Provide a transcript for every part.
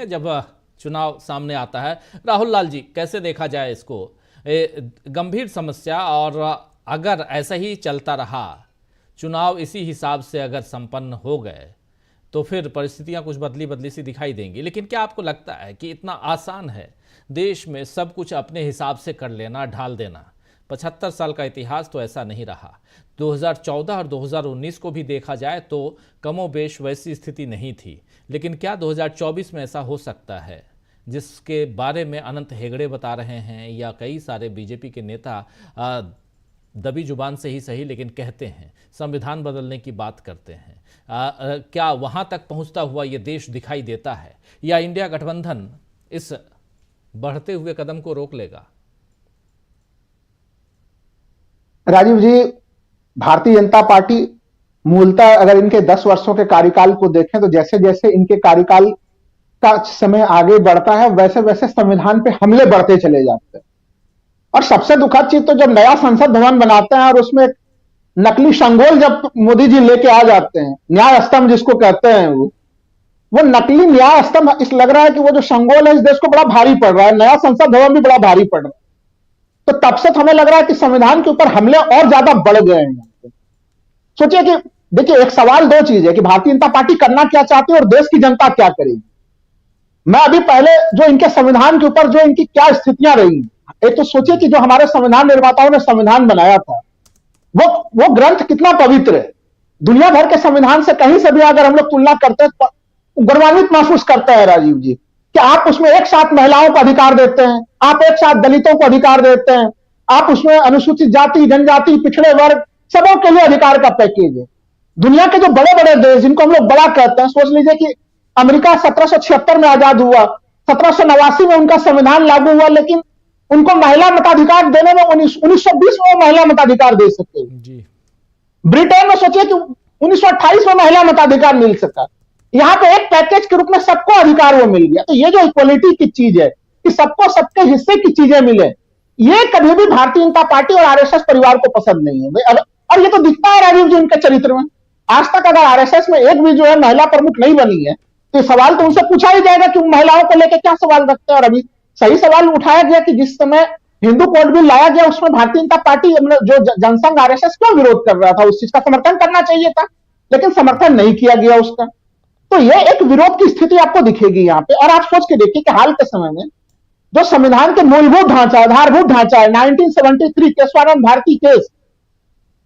हैं जब चुनाव सामने आता है। राहुल लाल जी, कैसे देखा जाए इसको? गंभीर समस्या, और अगर ऐसा ही चलता रहा, चुनाव इसी हिसाब से अगर संपन्न हो गए तो फिर परिस्थितियां कुछ बदली बदली सी दिखाई देंगी। लेकिन क्या आपको लगता है कि इतना आसान है देश में सब कुछ अपने हिसाब से कर लेना, ढाल देना? 75 साल का इतिहास तो ऐसा नहीं रहा। 2014 और 2019 को भी देखा जाए तो कमोबेश वैसी स्थिति नहीं थी। लेकिन क्या 2024 में ऐसा हो सकता है, जिसके बारे में अनंत हेगड़े बता रहे हैं या कई सारे बीजेपी के नेता दबी जुबान से ही सही लेकिन कहते हैं, संविधान बदलने की बात करते हैं? क्या वहां तक पहुंचता हुआ ये देश दिखाई देता है, या इंडिया गठबंधन इस बढ़ते हुए कदम को रोक लेगा? राजीव जी, भारतीय जनता पार्टी मूलतः अगर इनके 10 वर्षों के कार्यकाल को देखें तो जैसे जैसे इनके कार्यकाल का समय आगे बढ़ता है वैसे वैसे संविधान पे हमले बढ़ते चले जाते हैं। और सबसे दुखद चीज तो जब नया संसद भवन बनाते हैं और उसमें नकली शंगोल जब मोदी जी लेके आ जाते हैं, न्याय स्तंभ जिसको कहते हैं, वो नकली न्याय स्तंभ इस लग रहा है कि वो जो शंगोल है इस देश को बड़ा भारी पड़ रहा है, नया संसद भवन भी बड़ा भारी पड़ रहा है। तो तब से हमें लग रहा है कि संविधान के ऊपर हमले और ज्यादा बढ़ गए हैं। सोचिए कि देखिए, एक सवाल दो चीज है कि भारतीय जनता पार्टी करना क्या चाहती है और देश की जनता क्या करेगी। मैं अभी पहले जो इनके संविधान के ऊपर जो इनकी क्या स्थितियां रही, एक तो सोचिए कि जो हमारे संविधान निर्माताओं ने संविधान बनाया था वो ग्रंथ कितना पवित्र है। दुनिया भर के संविधान से कहीं से भी अगर हम लोग तुलना करते हैं तो गौरवान्वित महसूस करते हैं राजीव जी, कि आप उसमें एक साथ महिलाओं को अधिकार देते हैं, आप एक साथ दलितों को अधिकार देते हैं, आप उसमें अनुसूचित जाति, जनजाति, पिछड़े वर्ग सबों के लिए अधिकार का पैकेज है। दुनिया के जो बड़े बड़े देश जिनको हम लोग बड़ा कहते हैं, सोच लीजिए कि अमेरिका 1776 में आजाद हुआ, 1789 में उनका संविधान लागू हुआ, लेकिन उनको महिला मताधिकार देने में 1920 में महिला मताधिकार दे सके जी। ब्रिटेन में सोचिए कि 1928 में महिला मताधिकार मिल सका। यहां पे एक पैकेज के रूप में सबको अधिकार वो मिल गया। तो ये जो इक्वलिटी की चीज है कि सबको सबके हिस्से की चीजें मिले, ये कभी भी भारतीय जनता पार्टी और आरएसएस परिवार को पसंद नहीं है। और ये तो दिखता है राजीव जी उनके चरित्र में। आज तक अगर आरएसएस में एक भी जो है महिला प्रमुख नहीं बनी है तो सवाल तो उनसे पूछा ही जाएगा कि महिलाओं को लेकर क्या सवाल रखते हैं। और अभी सही सवाल उठाया गया कि जिस समय हिंदू कोड बिल लाया गया उसमें भारतीय जनता पार्टी जो जनसंघ आरएसएस क्यों विरोध कर रहा था, उस चीज का समर्थन करना चाहिए था, लेकिन समर्थन नहीं किया गया उसका। तो ये एक विरोध की स्थिति आपको दिखेगी यहाँ पे। और आप सोच के देखिए कि हाल के समय में जो संविधान के मूलभूत ढांचा, आधारभूत ढांचा है, 1973 केशवानंद भारती केस,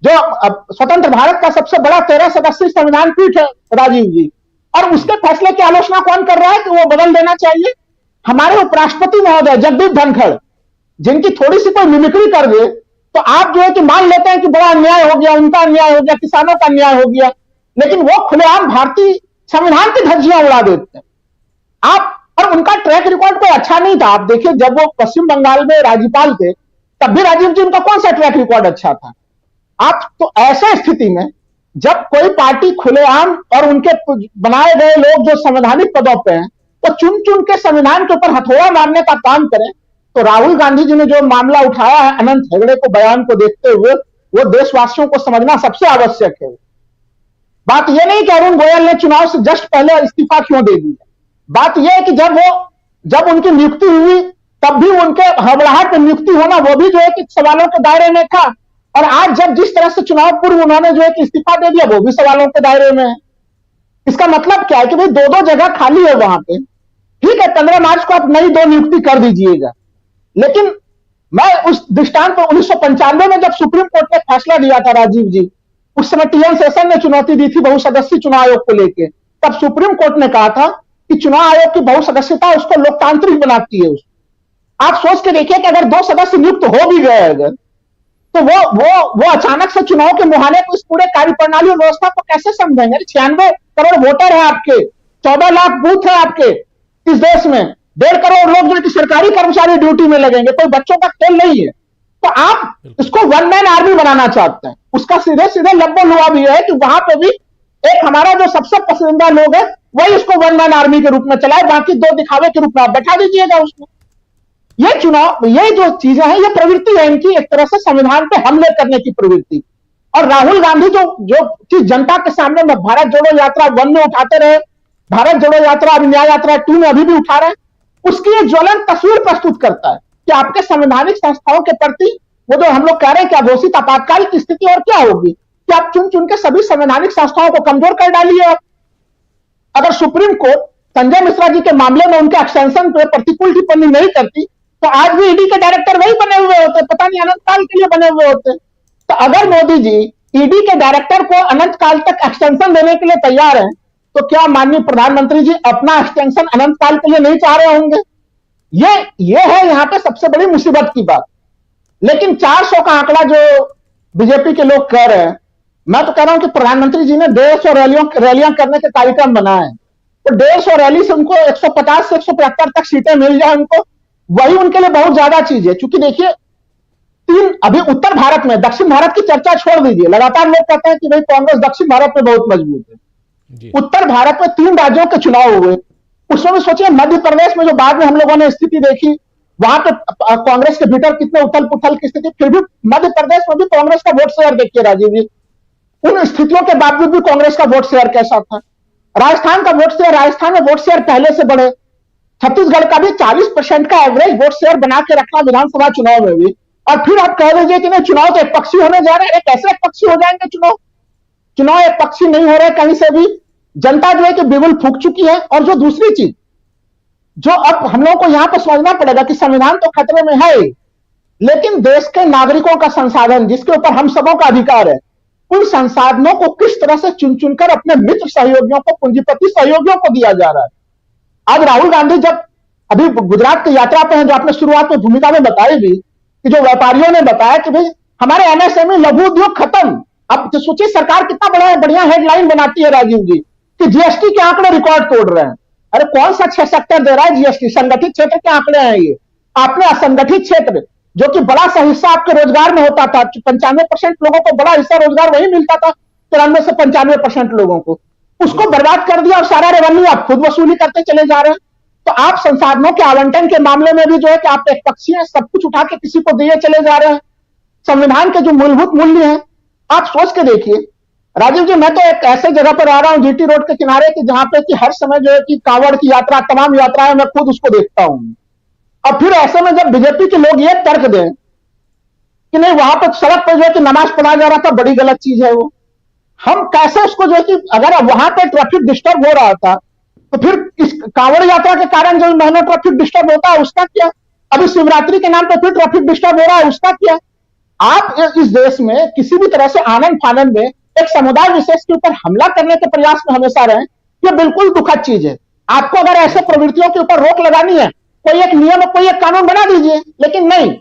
जो स्वतंत्र भारत का सबसे बड़ा 13 सदस्यीय संविधान पीठ है राजीव जी, और उसके फैसले की आलोचना कौन कर रहा है कि वो बदल देना चाहिए? हमारे उपराष्ट्रपति महोदय जगदीप धनखड़, जिनकी थोड़ी सी कोई मिमिक्री कर दे तो आप जो है कि मान लेते हैं कि बड़ा अन्याय हो गया, उनका अन्याय हो गया, किसानों का अन्याय हो गया, लेकिन वो खुलेआम भारतीय संविधान की धज्जियां उड़ा देते हैं आप। और उनका ट्रैक रिकॉर्ड कोई अच्छा नहीं था। आप देखिए, जब वो पश्चिम बंगाल में राज्यपाल थे तब भी राजीव जी उनका कौन सा ट्रैक रिकॉर्ड अच्छा था? आप तो ऐसे स्थिति में जब कोई पार्टी खुलेआम और उनके बनाए गए लोग जो संवैधानिक पदों पे हैं तो चुन चुन के संविधान के ऊपर हथौड़ा मारने का काम करें, तो राहुल गांधी जी ने जो मामला उठाया है अनंत हेगड़े को बयान को देखते हुए, वो देशवासियों को समझना सबसे आवश्यक है। बात यह नहीं कि अरुण गोयल ने चुनाव से जस्ट पहले इस्तीफा क्यों दे दिया। बात यह है कि जब उनकी नियुक्ति हुई तब भी उनके हड़बड़ाहट में नियुक्ति होना वो भी जो है कि सवालों के दायरे में था, और आज जब जिस तरह से चुनाव पूर्व उन्होंने जो है कि इस्तीफा दे दिया वो भी सवालों के दायरे में है। इसका मतलब क्या है कि भाई दो जगह खाली है वहां पे। ठीक है, 15 मार्च को आप नई 2 नियुक्ति कर दीजिएगा, लेकिन मैं उस दृष्टांत पर 1995 में जब सुप्रीम कोर्ट ने फैसला दिया था राजीव जी, उस समय टीएन शेषन ने चुनौती दी थी बहुसदस्यीय चुनाव आयोग को लेकर। तब सुप्रीम कोर्ट ने कहा था कि चुनाव आयोग की बहुसदस्यता उसको लोकतांत्रिक बनाती है। आप सोच के देखिए कि अगर 2 सदस्य नियुक्त हो भी गए अगर, तो वो अचानक से चुनाव के मुहाने को इस पूरे कार्य प्रणाली और व्यवस्था को कैसे समझेंगे? 96 करोड़ वोटर है आपके, 14 लाख बूथ है आपके इस देश में, 1.5 करोड़ लोग जो कि सरकारी कर्मचारी ड्यूटी में लगेंगे, कोई बच्चों का खेल नहीं है। तो आप इसको वन मैन आर्मी बनाना चाहते हैं। उसका सीधे सीधे लब्बो लुआ भी है कि वहां पे भी एक हमारा जो सबसे पसंदीदा लोग है वही इसको वन मैन आर्मी के रूप में चलाए, बाकी 2 दिखावे के रूप में आप बैठा दीजिएगा उसमें। ये चुनाव, ये जो चीजें हैं, ये प्रवृत्ति है इनकी एक तरह से संविधान पे हमले करने की प्रवृत्ति। और राहुल गांधी जो चीज जनता के सामने में भारत जोड़ो यात्रा 1 में उठाते रहे, भारत जोड़ो यात्रा, अभी न्याय यात्रा 2 में अभी भी उठा रहे हैं, उसकी ये ज्वलन तस्वीर प्रस्तुत करता है कि आपके संवैधानिक संस्थाओं के प्रति वो जो हम लोग कह रहे हैं कि अघोषित आपातकाल की स्थिति और क्या होगी कि आप चुन चुन के सभी संवैधानिक संस्थाओं को कमजोर कर डालिए। आप अगर सुप्रीम कोर्ट संजय मिश्रा जी के मामले में उनके एक्सटेंशन पे प्रतिकूल टिप्पणी नहीं करती तो आज भी ईडी के डायरेक्टर वही बने हुए होते, पता नहीं अनंत काल के लिए बने हुए होते। तो अगर मोदी जी ईडी के डायरेक्टर को अनंत काल तक एक्सटेंशन देने के लिए तैयार हैं, तो क्या माननीय प्रधानमंत्री जी अपना एक्सटेंशन अनंत काल के लिए नहीं चाह रहे होंगे? ये है यहां पे सबसे बड़ी मुसीबत की बात। लेकिन 400 का आंकड़ा जो बीजेपी के लोग कह रहे हैं, मैं तो कह रहा हूं कि प्रधानमंत्री जी ने 150 रैलियां करने के कार्यक्रम बनाए हैं, तो 150 रैली से उनको 150 से 175 तक सीटें मिल जाए उनको, वही उनके लिए बहुत ज्यादा चीज है। क्योंकि देखिए अभी उत्तर भारत में, दक्षिण भारत की चर्चा छोड़ दीजिए, लगातार लोग कहते हैं कि भाई कांग्रेस दक्षिण भारत में बहुत मजबूत है। उत्तर भारत में 3 राज्यों के चुनाव हुए, उसमें भी सोचिए मध्य प्रदेश में जो बाद में हम लोगों ने स्थिति देखी, वहां पे कांग्रेस के भीतर कितने उथल पुथल की स्थिति, फिर भी मध्य प्रदेश में भी कांग्रेस का वोट शेयर देखिए राजीव जी, उन स्थितियों के बावजूद भी कांग्रेस का वोट शेयर कैसा था। राजस्थान का वोट शेयर, राजस्थान में वोट शेयर पहले से बढ़े, छत्तीसगढ़ का भी 40% का एवरेज वोट शेयर बना के रखा विधानसभा चुनाव में भी। और फिर आप कह दीजिए कि नहीं चुनाव तो एक पक्षी होने जा रहे हैं, कैसे एक पक्षी हो जाएंगे चुनाव एक पक्षी नहीं हो रहे कहीं से भी। जनता जो है कि बिगुल फूंक चुकी है। और जो दूसरी चीज जो अब हम लोगों को यहां पर समझना पड़ेगा कि संविधान तो खतरे में है, लेकिन देश के नागरिकों का संसाधन जिसके ऊपर हम सबों का अधिकार है, उन संसाधनों को किस तरह से चुन चुनकर अपने मित्र सहयोगियों को, पूंजीपति सहयोगियों को दिया जा रहा है। आज राहुल गांधी जब अभी गुजरात की यात्रा पे हैं, जो आपने शुरुआत में भूमिका में बताई भी कि जो व्यापारियों ने बताया कि भाई हमारे एमएसएमई लघु उद्योग खत्म। अब तो सोचिए सरकार कितना बड़ा बढ़िया हेडलाइन बनाती है राजीव जी कि जीएसटी के आंकड़े रिकॉर्ड तोड़ रहे हैं। अरे कौन सा सेक्टर दे रहा है जीएसटी? संगठित क्षेत्र के आंकड़े हैं ये। आपने असंगठित क्षेत्र जो कि बड़ा सा हिस्सा आपके रोजगार में होता था, 95% लोगों को बड़ा हिस्सा रोजगार वही मिलता था, 93 से 95% लोगों को, उसको बर्बाद कर दिया और सारा रेवेन्यू आप खुद वसूली करते चले जा रहे हैं। तो आप संसाधनों के आवंटन के मामले में भी जो है कि आप एक पक्षी हैं, सब कुछ उठा के किसी को दिए चले जा रहे हैं। संविधान के जो मूलभूत मूल्य हैं आप सोच के देखिए राजीव जी। मैं तो एक ऐसे जगह पर आ रहा हूं जीटी रोड के किनारे कि जहां पे कि हर समय जो है कि कांवड़ की यात्रा, तमाम यात्राएं मैं खुद उसको देखता हूं। और फिर ऐसे में जब बीजेपी के लोग ये तर्क दें कि नहीं वहां पर सड़क पर जो है कि नमाज पढ़ा जा रहा था, बड़ी गलत चीज है वो, हम कैसे उसको जो है कि अगर वहां पर ट्रैफिक डिस्टर्ब हो रहा था तो फिर इस कांवड़ यात्रा के कारण जो महीनों ट्रैफिक डिस्टर्ब होता है उसका क्या? अभी शिवरात्रि के नाम पर फिर ट्रैफिक डिस्टर्ब हो रहा है उसका क्या? आप इस देश में किसी भी तरह से आनंद फानंद में एक समुदाय विशेष के ऊपर हमला करने के प्रयास में हमेशा रहे, यह बिल्कुल दुखद चीज है। आपको अगर ऐसे प्रवृत्तियों के ऊपर रोक लगानी है, कोई एक नियम, कोई एक कानून बना दीजिए, लेकिन नहीं,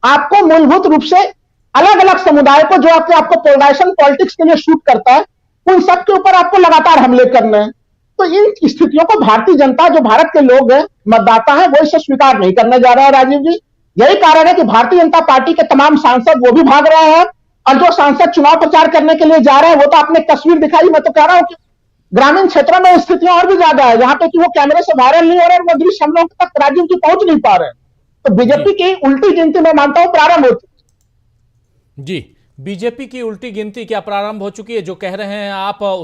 आपको मूलभूत रूप से अलग अलग समुदाय को जो आपको पोलराइजेशन पॉलिटिक्स के लिए शूट करता है, उन सब के ऊपर आपको लगातार हमले करने हैं। तो इन स्थितियों को भारतीय जनता, जो भारत के लोग हैं, मतदाता हैं, वो इसे स्वीकार नहीं करने जा रहा है राजीव जी। यही कारण है कि भारतीय जनता पार्टी के तमाम सांसद वो भी भाग रहे हैं, और जो सांसद चुनाव प्रचार करने के लिए जा रहे हैं वो तो आपने तस्वीर दिखाई। मैं तो कह रहा हूं कि ग्रामीण क्षेत्रों में स्थितियां और भी ज्यादा है, जहां पे कि वो कैमरे से वायरल नहीं हो रहे, वो दृश्य हम लोग तक राजीव जी पहुंच नहीं पा रहे हैं। तो बीजेपी की उल्टी गिनती मैं मानता हूं प्रारंभ हो चुकी। जी, बीजेपी की उल्टी गिनती क्या प्रारंभ हो चुकी है? जो कह रहे हैं आप